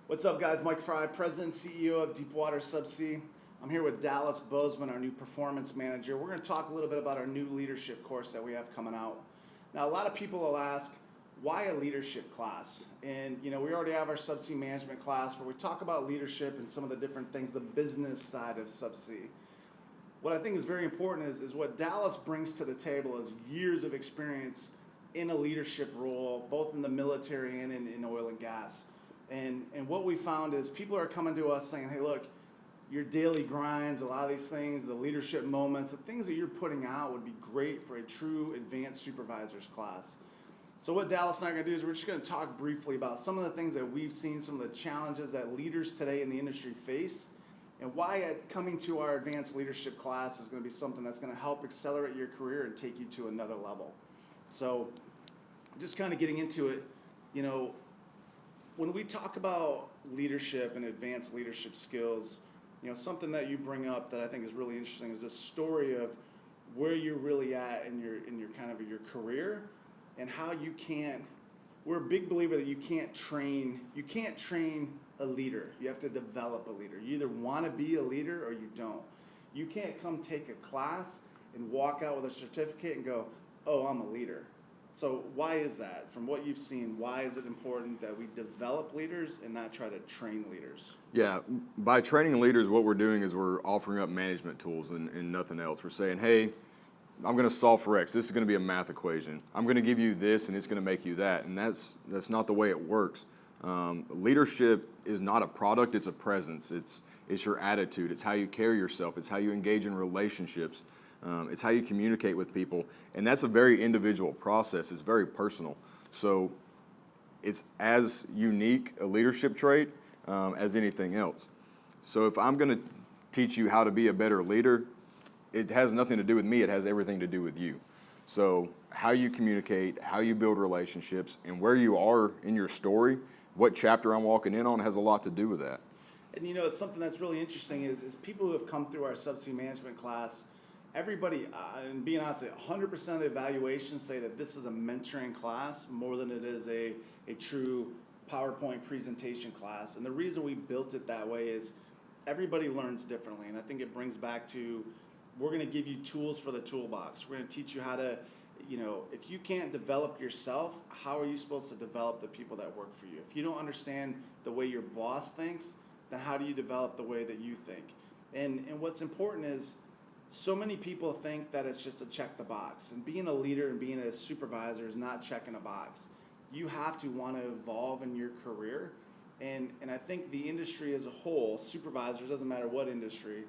What's up, guys? Mike Fry, President and CEO of Deepwater Subsea. I'm here with Dallas Bozeman, our new performance manager. We're going to talk a little bit about our new leadership course that we have coming out. Now, a lot of people will ask, why a leadership class? And, we already have our subsea management class where we talk about leadership and some of the different things, the business side of subsea. What I think is very important is what Dallas brings to the table is years of experience in a leadership role, both in the military and in oil and gas. And what we found is people are coming to us saying, hey, look, your daily grinds, a lot of these things, the leadership moments, the things that you're putting out would be great for a true advanced supervisors class. So what Dallas and I are going to do is we're just going to talk briefly about some of the things that we've seen, some of the challenges that leaders today in the industry face, and why coming to our advanced leadership class is going to be something that's going to help accelerate your career and take you to another level. So just kind of getting into it, when we talk about leadership and advanced leadership skills, something that you bring up that I think is really interesting is this story of where you're really at in your kind of your career and how you can't. We're a big believer that you can't train a leader. You have to develop a leader. You either want to be a leader or you don't. You can't come take a class and walk out with a certificate and go, oh, I'm a leader. So why is that? From what you've seen, why is it important that we develop leaders and not try to train leaders? Yeah, by training leaders, what we're doing is we're offering up management tools and nothing else. We're saying, hey, I'm going to solve for X. This is going to be a math equation. I'm going to give you this, and it's going to make you that. And that's not the way it works. Leadership is not a product; it's a presence. It's your attitude. It's how you carry yourself. It's how you engage in relationships. It's how you communicate with people, and that's a very individual process. It's very personal. So it's as unique a leadership trait as anything else. So if I'm going to teach you how to be a better leader, it has nothing to do with me. It has everything to do with you. So how you communicate, how you build relationships, and where you are in your story, what chapter I'm walking in on has a lot to do with that. And it's something that's really interesting is people who have come through our subsea management class, everybody, and being honest, 100% of the evaluations say that this is a mentoring class more than it is a true PowerPoint presentation class. And the reason we built it that way is everybody learns differently. And I think it brings back to, we're going to give you tools for the toolbox. We're going to teach you how to, if you can't develop yourself, how are you supposed to develop the people that work for you? If you don't understand the way your boss thinks, then how do you develop the way that you think? And what's important is, so many people think that it's just a check the box. And being a leader and being a supervisor is not checking a box. You have to want to evolve in your career. And I think the industry as a whole, supervisors, doesn't matter what industry,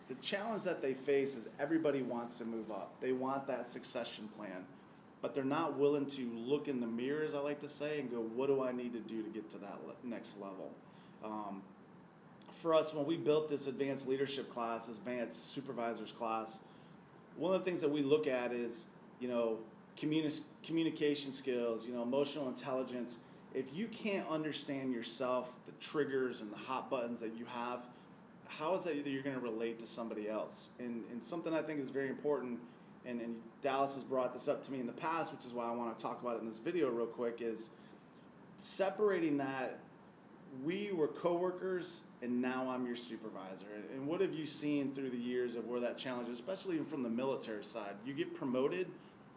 the challenge that they face is everybody wants to move up. They want that succession plan. But they're not willing to look in the mirror, as I like to say, and go, what do I need to do to get to that next level? For us, when we built this advanced leadership class, this advanced supervisors class, one of the things that we look at is, communication skills, emotional intelligence. If you can't understand yourself, the triggers and the hot buttons that you have, how is that you're going to relate to somebody else? And something I think is very important, and Dallas has brought this up to me in the past, which is why I want to talk about it in this video real quick, is separating that we were coworkers and now I'm your supervisor. And what have you seen through the years of where that challenge, especially from the military side? You get promoted,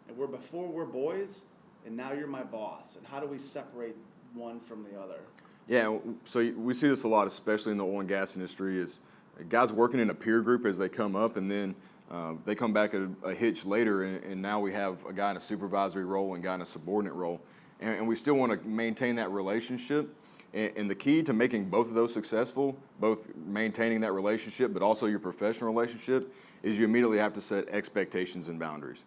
and before we're boys, and now you're my boss. And how do we separate one from the other? Yeah, so we see this a lot, especially in the oil and gas industry, is guys working in a peer group as they come up, and then they come back a hitch later, and now we have a guy in a supervisory role and a guy in a subordinate role. And we still want to maintain that relationship. And the key to making both of those successful, both maintaining that relationship but also your professional relationship, is you immediately have to set expectations and boundaries.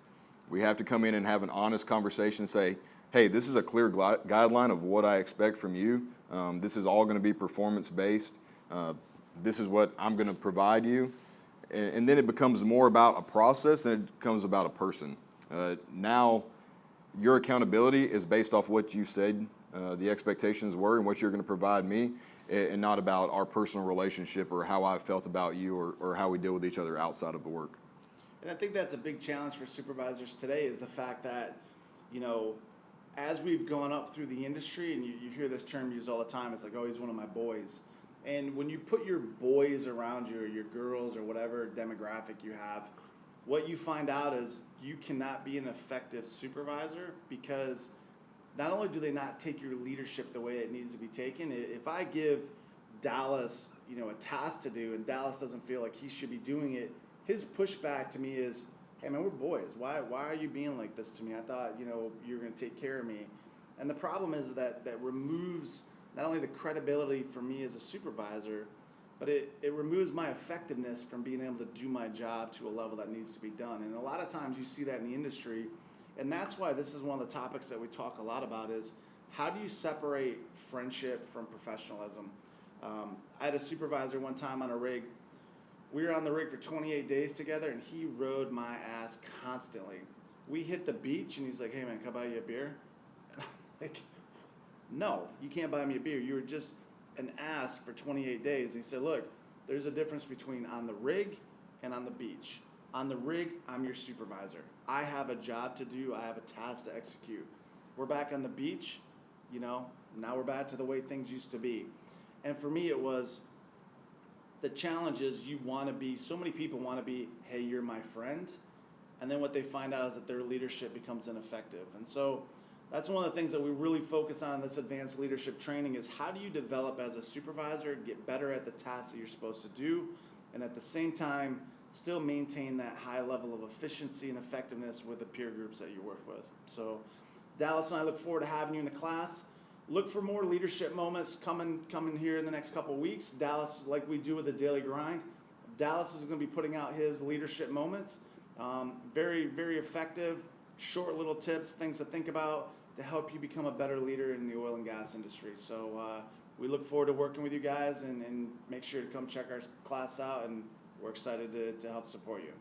We have to come in and have an honest conversation and say, hey, this is a clear guideline of what I expect from you. This is all going to be performance-based. This is what I'm going to provide you. And then it becomes more about a process than it becomes about a person. Now, your accountability is based off what you said the expectations were and what you're going to provide me, and not about our personal relationship or how I felt about you or how we deal with each other outside of the work. And I think that's a big challenge for supervisors today is the fact that, as we've gone up through the industry, and you hear this term used all the time, it's like, oh, he's one of my boys. And when you put your boys around you, or your girls, or whatever demographic you have, what you find out is you cannot be an effective supervisor, because not only do they not take your leadership the way it needs to be taken, if I give Dallas, a task to do, and Dallas doesn't feel like he should be doing it, his pushback to me is, hey man, we're boys. Why are you being like this to me? I thought, you were going to take care of me. And the problem is that removes not only the credibility for me as a supervisor, but it removes my effectiveness from being able to do my job to a level that needs to be done. And a lot of times you see that in the industry, and that's why this is one of the topics that we talk a lot about is, how do you separate friendship from professionalism? I had a supervisor one time on a rig. We were on the rig for 28 days together, and he rode my ass constantly. We hit the beach, and he's like, hey man, can I buy you a beer? And I'm like, no, you can't buy me a beer. You were just an ass for 28 days. And he said, look, there's a difference between on the rig and on the beach. On the rig, I'm your supervisor. I have a job to do. I have a task to execute. We're back on the beach, now we're back to the way things used to be. And for me, it was, the challenge is so many people want to be, hey, you're my friend. And then what they find out is that their leadership becomes ineffective. And so that's one of the things that we really focus on in this advanced leadership training is, how do you develop as a supervisor, get better at the tasks that you're supposed to do, and at the same time still maintain that high level of efficiency and effectiveness with the peer groups that you work with. So Dallas and I look forward to having you in the class. Look for more leadership moments coming here in the next couple of weeks. Dallas, like we do with the Daily Grind, Dallas is going to be putting out his leadership moments. Very, very effective, short little tips, things to think about to help you become a better leader in the oil and gas industry. So we look forward to working with you guys, and make sure to come check our class out, and we're excited to help support you.